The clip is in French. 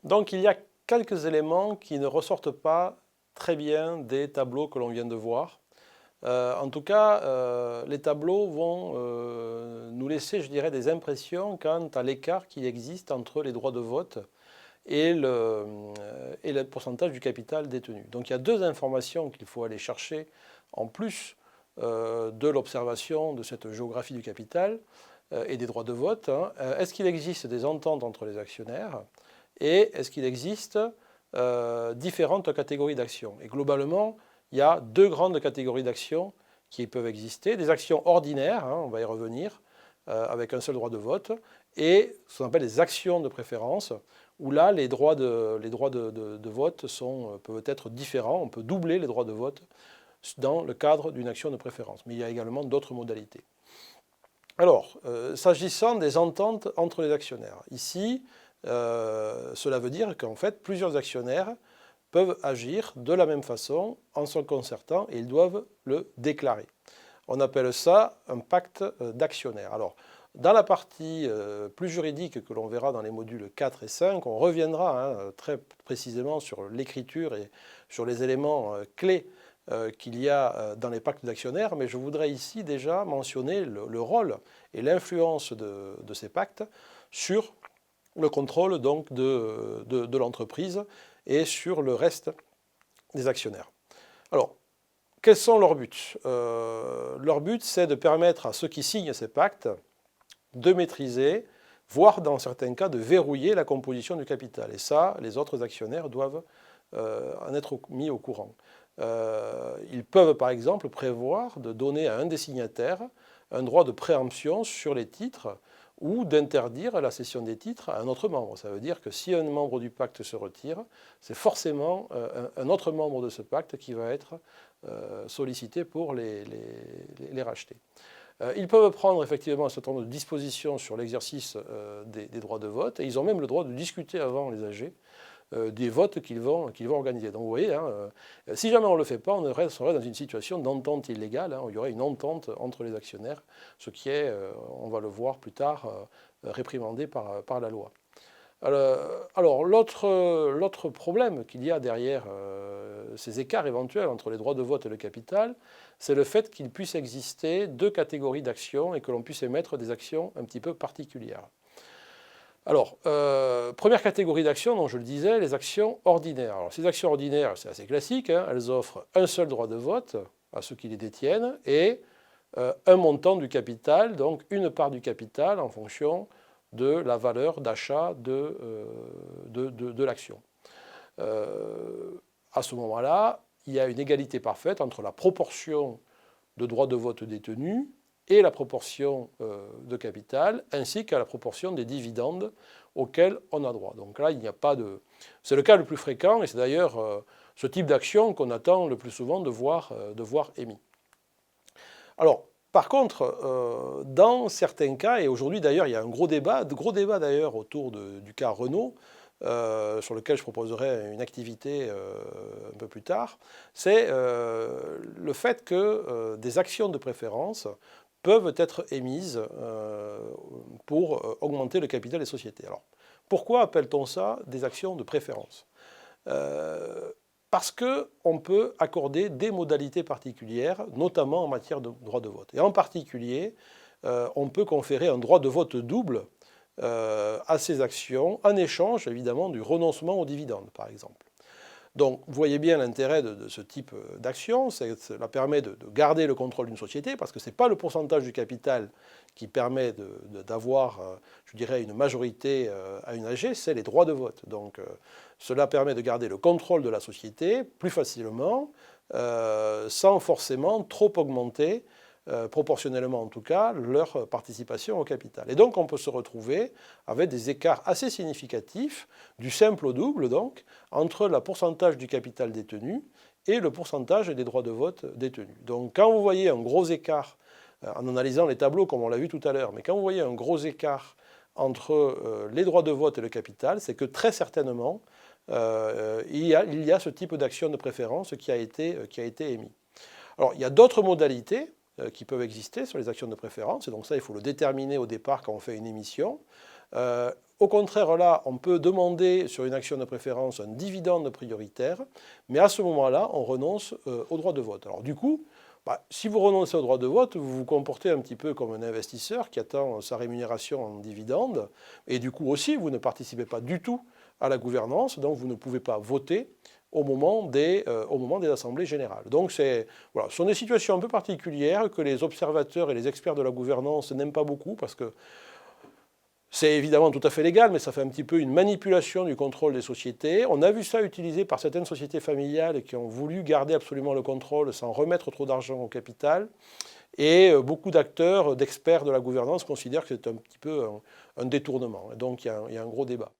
Donc il y a quelques éléments qui ne ressortent pas très bien des tableaux que l'on vient de voir. En tout cas, les tableaux vont nous laisser, je dirais, des impressions quant à l'écart qui existe entre les droits de vote et le pourcentage du capital détenu. Donc il y a deux informations qu'il faut aller chercher en plus de l'observation de cette géographie du capital et des droits de vote. Est-ce qu'il existe des ententes entre les actionnaires et est-ce qu'il existe différentes catégories d'actions? Et globalement, il y a deux grandes catégories d'actions qui peuvent exister. Des actions ordinaires, on va y revenir, avec un seul droit de vote, et ce qu'on appelle des actions de préférence, où là, les droits de vote peuvent être différents. On peut doubler les droits de vote dans le cadre d'une action de préférence. Mais il y a également d'autres modalités. Alors, s'agissant des ententes entre les actionnaires, ici, cela veut dire qu'en fait, plusieurs actionnaires peuvent agir de la même façon en se concertant et ils doivent le déclarer. On appelle ça un pacte d'actionnaires. Alors, dans la partie plus juridique que l'on verra dans les modules 4 et 5, on reviendra très précisément sur l'écriture et sur les éléments clés qu'il y a dans les pactes d'actionnaires, mais je voudrais ici déjà mentionner le rôle et l'influence de ces pactes sur le contrôle donc de l'entreprise et sur le reste des actionnaires. Alors, quels sont leurs buts? Leur but, c'est de permettre à ceux qui signent ces pactes de maîtriser, voire dans certains cas de verrouiller la composition du capital. Et ça, les autres actionnaires doivent en être mis au courant. Ils peuvent par exemple prévoir de donner à un des signataires un droit de préemption sur les titres ou d'interdire la cession des titres à un autre membre. Ça veut dire que si un membre du pacte se retire, c'est forcément un autre membre de ce pacte qui va être sollicité pour les racheter. Ils peuvent prendre effectivement un certain nombre de dispositions sur l'exercice des droits de vote et ils ont même le droit de discuter avant les AG des votes qu'ils vont organiser. Donc vous voyez, si jamais on ne le fait pas, on serait dans une situation d'entente illégale, où il y aurait une entente entre les actionnaires, ce qui est, on va le voir plus tard, réprimandé par la loi. Alors l'autre problème qu'il y a derrière ces écarts éventuels entre les droits de vote et le capital, c'est le fait qu'il puisse exister deux catégories d'actions et que l'on puisse émettre des actions un petit peu particulières. Alors, première catégorie d'actions, dont je le disais, les actions ordinaires. Alors, ces actions ordinaires, c'est assez classique, elles offrent un seul droit de vote à ceux qui les détiennent et un montant du capital, donc une part du capital en fonction de la valeur d'achat de l'action. À ce moment-là, il y a une égalité parfaite entre la proportion de droits de vote détenus et la proportion de capital, ainsi qu'à la proportion des dividendes auxquels on a droit. Donc là, il n'y a pas de... C'est le cas le plus fréquent, et c'est d'ailleurs ce type d'action qu'on attend le plus souvent de voir émis. Alors, par contre, dans certains cas, et aujourd'hui d'ailleurs, il y a un gros débat d'ailleurs autour du cas Renault, sur lequel je proposerai une activité un peu plus tard, c'est le fait que des actions de préférence peuvent être émises pour augmenter le capital des sociétés. Alors, pourquoi appelle-t-on ça des actions de préférence? Parce qu'on peut accorder des modalités particulières, notamment en matière de droit de vote. Et en particulier, on peut conférer un droit de vote double à ces actions, en échange évidemment du renoncement aux dividendes, par exemple. Donc vous voyez bien l'intérêt de ce type d'action, cela permet de garder le contrôle d'une société, parce que ce n'est pas le pourcentage du capital qui permet d'avoir, je dirais, une majorité à une AG, c'est les droits de vote. Donc cela permet de garder le contrôle de la société plus facilement, sans forcément trop augmenter, proportionnellement en tout cas, leur participation au capital. Et donc on peut se retrouver avec des écarts assez significatifs, du simple au double donc, entre le pourcentage du capital détenu et le pourcentage des droits de vote détenus. Donc quand vous voyez un gros écart, en analysant les tableaux comme on l'a vu tout à l'heure, mais quand vous voyez un gros écart entre les droits de vote et le capital, c'est que très certainement, il y a ce type d'action de préférence qui a été émis. Alors il y a d'autres modalités qui peuvent exister sur les actions de préférence, et donc ça il faut le déterminer au départ quand on fait une émission. Au contraire, là, on peut demander sur une action de préférence un dividende prioritaire, mais à ce moment-là, on renonce au droit de vote. Alors du coup, si vous renoncez au droit de vote, vous vous comportez un petit peu comme un investisseur qui attend sa rémunération en dividende, et du coup aussi, vous ne participez pas du tout à la gouvernance, donc vous ne pouvez pas voter au moment des assemblées générales. Donc voilà, ce sont des situations un peu particulières que les observateurs et les experts de la gouvernance n'aiment pas beaucoup parce que c'est évidemment tout à fait légal, mais ça fait un petit peu une manipulation du contrôle des sociétés. On a vu ça utilisé par certaines sociétés familiales qui ont voulu garder absolument le contrôle sans remettre trop d'argent au capital. Et beaucoup d'acteurs, d'experts de la gouvernance considèrent que c'est un petit peu un détournement. Et donc il y a un gros débat.